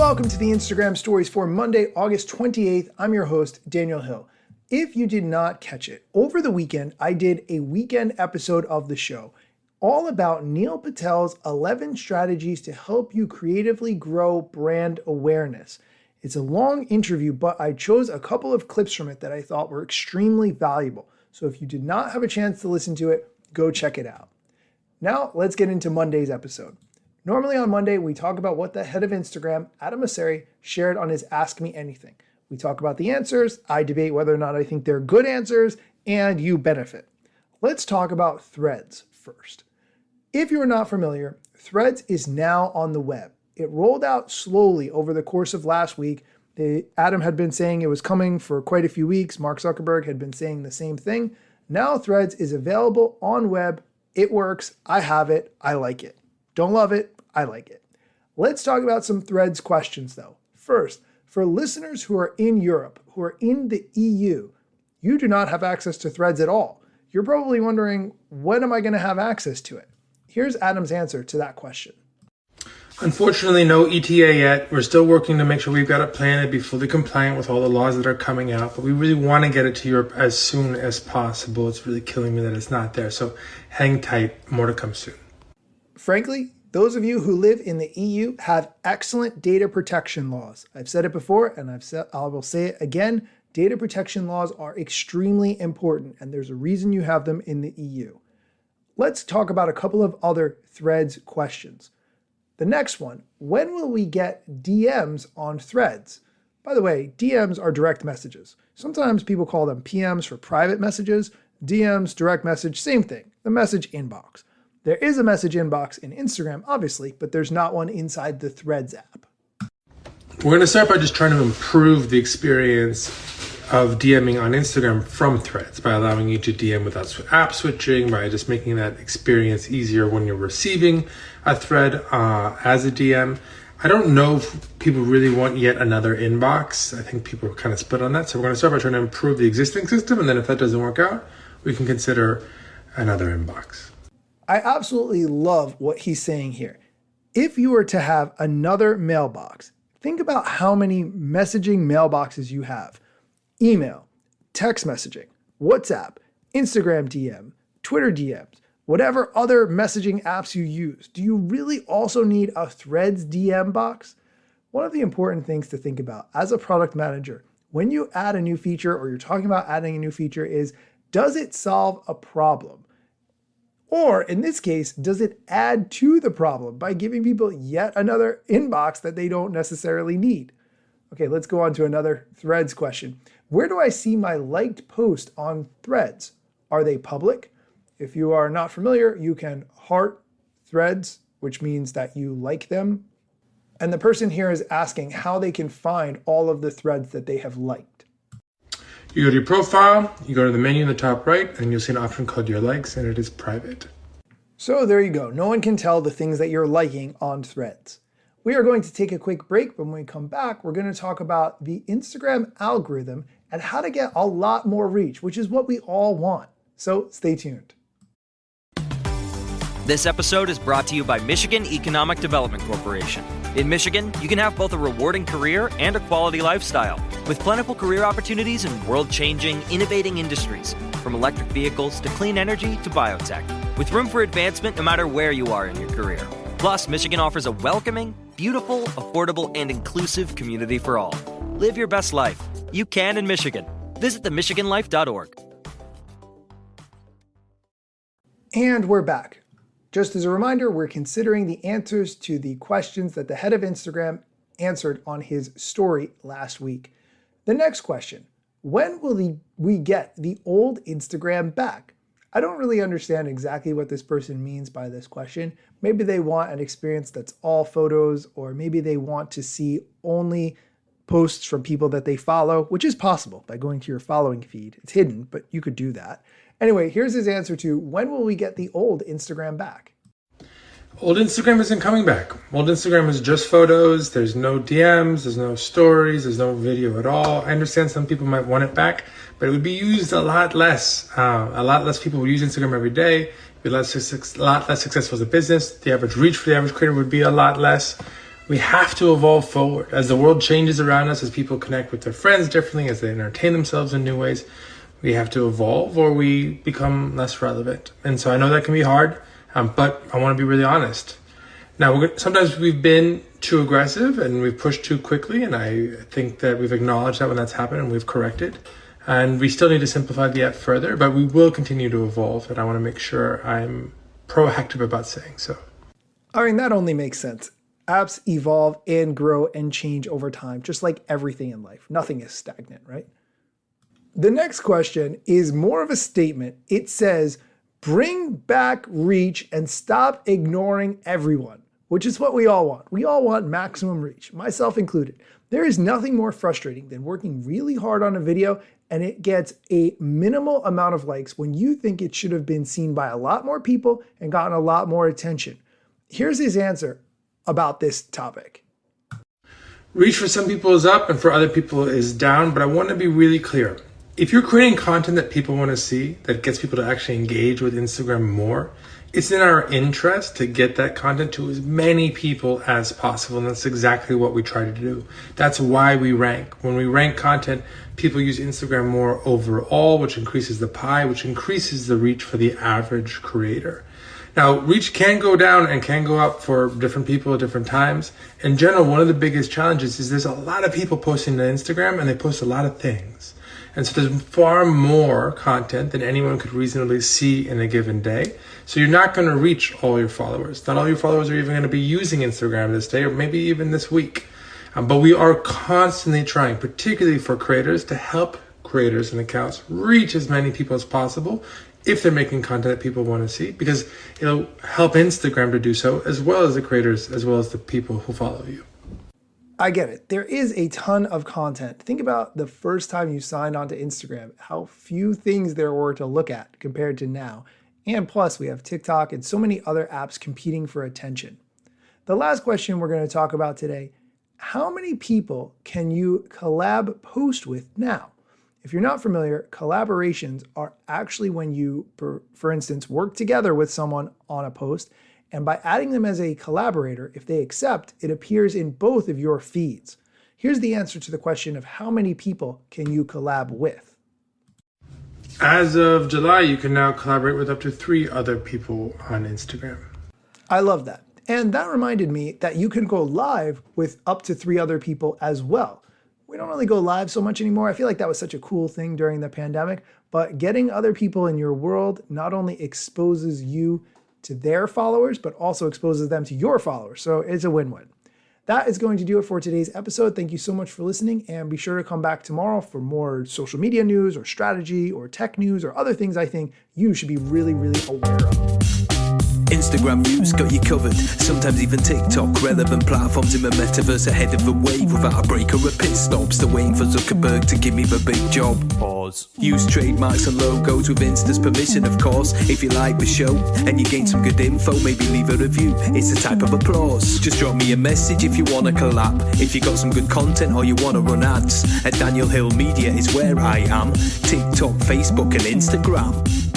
Welcome to the Instagram Stories for Monday, August 28th. I'm your host, Daniel Hill. If you did not catch it, over the weekend, I did a weekend episode of the show all about Neil Patel's 11 strategies to help you creatively grow brand awareness. It's a long interview, but I chose a couple of clips from it that I thought were extremely valuable. So if you did not have a chance to listen to it, go check it out. Now, let's get into Monday's episode. Normally on Monday, we talk about what the head of Instagram, Adam Mosseri, shared on his Ask Me Anything. We talk about the answers, I debate whether or not I think they're good answers, and you benefit. Let's talk about Threads first. If you are not familiar, Threads is now on the web. It rolled out slowly over the course of last week. Adam had been saying it was coming for quite a few weeks. Mark Zuckerberg had been saying the same thing. Now Threads is available on web. It works. I have it. I like it. Don't love it. I like it. Let's talk about some Threads questions though. First, for listeners who are in Europe, who are in the EU, you do not have access to Threads at all. You're probably wondering, when am I going to have access to it? Here's Adam's answer to that question. Unfortunately, no ETA yet. We're still working to make sure we've got a plan to be fully compliant with all the laws that are coming out, but we really want to get it to Europe as soon as possible. It's really killing me that it's not there, so hang tight. More to come soon. Frankly, those of you who live in the EU have excellent data protection laws. I've said it before, and I will say it again. Data protection laws are extremely important, and there's a reason you have them in the EU. Let's talk about a couple of other Threads questions. The next one, when will we get DMs on Threads? By the way, DMs are direct messages. Sometimes people call them PMs for private messages. DMs, direct message, same thing, the message inbox. There is a message inbox in Instagram, obviously, but there's not one inside the Threads app. We're going to start by just trying to improve the experience of DMing on Instagram from Threads by allowing you to DM without app switching, by just making that experience easier when you're receiving a thread as a DM. I don't know if people really want yet another inbox. I think people are kind of split on that. So we're going to start by trying to improve the existing system. And then if that doesn't work out, we can consider another inbox. I absolutely love what he's saying here. If you were to have another mailbox, think about how many messaging mailboxes you have. Email, text messaging, WhatsApp, Instagram DM, Twitter DMs, whatever other messaging apps you use. Do you really also need a Threads DM box? One of the important things to think about as a product manager, when you add a new feature or you're talking about adding a new feature is, does it solve a problem? Or in this case, does it add to the problem by giving people yet another inbox that they don't necessarily need? Okay, let's go on to another Threads question. Where do I see my liked post on Threads? Are they public? If you are not familiar, you can heart Threads, which means that you like them. And the person here is asking how they can find all of the threads that they have liked. You go to your profile, you go to the menu in the top right, and you'll see an option called Your Likes, and it is private. So there you go. No one can tell the things that you're liking on Threads. We are going to take a quick break, but when we come back, we're going to talk about the Instagram algorithm and how to get a lot more reach, which is what we all want. So stay tuned. This episode is brought to you by Michigan Economic Development Corporation. In Michigan, you can have both a rewarding career and a quality lifestyle, with plentiful career opportunities in world-changing, innovating industries, from electric vehicles to clean energy to biotech, with room for advancement no matter where you are in your career. Plus, Michigan offers a welcoming, beautiful, affordable, and inclusive community for all. Live your best life. You can in Michigan. Visit themichiganlife.org. And we're back. Just as a reminder, we're considering the answers to the questions that the head of Instagram answered on his story last week. The next question, when will we get the old Instagram back? I don't really understand exactly what this person means by this question. Maybe they want an experience that's all photos, or maybe they want to see only posts from people that they follow, which is possible by going to your following feed. It's hidden, but you could do that. Anyway, here's his answer to when will we get the old Instagram back? Old Instagram isn't coming back. Old Instagram is just photos. There's no DMs, there's no stories, there's no video at all. I understand some people might want it back, but it would be used a lot less. A lot less people would use Instagram every day. It'd be a lot less successful as a business. The average reach for the average creator would be a lot less. We have to evolve forward as the world changes around us, as people connect with their friends differently, as they entertain themselves in new ways. We have to evolve or we become less relevant. And so I know that can be hard, but I want to be really honest. Now, sometimes we've been too aggressive and we've pushed too quickly, and I think that we've acknowledged that when that's happened and we've corrected. And we still need to simplify the app further, but we will continue to evolve, and I want to make sure I'm proactive about saying so. I mean, that only makes sense. Apps evolve and grow and change over time, just like everything in life. Nothing is stagnant, right? The next question is more of a statement. It says, bring back reach and stop ignoring everyone, which is what we all want. We all want maximum reach, myself included. There is nothing more frustrating than working really hard on a video and it gets a minimal amount of likes when you think it should have been seen by a lot more people and gotten a lot more attention. Here's his answer about this topic. Reach for some people is up and for other people is down, but I want to be really clear. If you're creating content that people want to see, that gets people to actually engage with Instagram more, it's in our interest to get that content to as many people as possible. And that's exactly what we try to do. That's why we rank. When we rank content, people use Instagram more overall, which increases the pie, which increases the reach for the average creator. Now, reach can go down and can go up for different people at different times. In general, one of the biggest challenges is there's a lot of people posting to Instagram and they post a lot of things. And so there's far more content than anyone could reasonably see in a given day. So you're not going to reach all your followers. Not all your followers are even going to be using Instagram this day or maybe even this week. But we are constantly trying, particularly for creators, to help creators and accounts reach as many people as possible if they're making content that people want to see, because it'll help Instagram to do so, as well as the creators, as well as the people who follow you. I get it. There is a ton of content. Think about the first time you signed onto Instagram, how few things there were to look at compared to now. And plus, we have TikTok and so many other apps competing for attention. The last question we're going to talk about today, how many people can you collab post with now? If you're not familiar, collaborations are actually when you, for instance, work together with someone on a post, and by adding them as a collaborator, if they accept, it appears in both of your feeds. Here's the answer to the question of how many people can you collab with? As of July, you can now collaborate with up to 3 other people on Instagram. I love that. And that reminded me that you can go live with up to 3 other people as well. We don't really go live so much anymore. I feel like that was such a cool thing during the pandemic, but getting other people in your world not only exposes you to their followers, but also exposes them to your followers. So it's a win-win. That is going to do it for today's episode. Thank you so much for listening, and be sure to come back tomorrow for more social media news or strategy or tech news or other things I think you should be really, really aware of. Instagram news got you covered, sometimes even TikTok. Relevant platforms in the metaverse ahead of the wave, without a break or a pit stop. Still waiting for Zuckerberg to give me the big job. Pause. Use trademarks and logos with Insta's permission, of course. If you like the show and you gain some good info, maybe leave a review. It's a type of applause. Just drop me a message if you want to collab. If you got some good content or you want to run ads, at Daniel Hill Media is where I am. TikTok, Facebook and Instagram.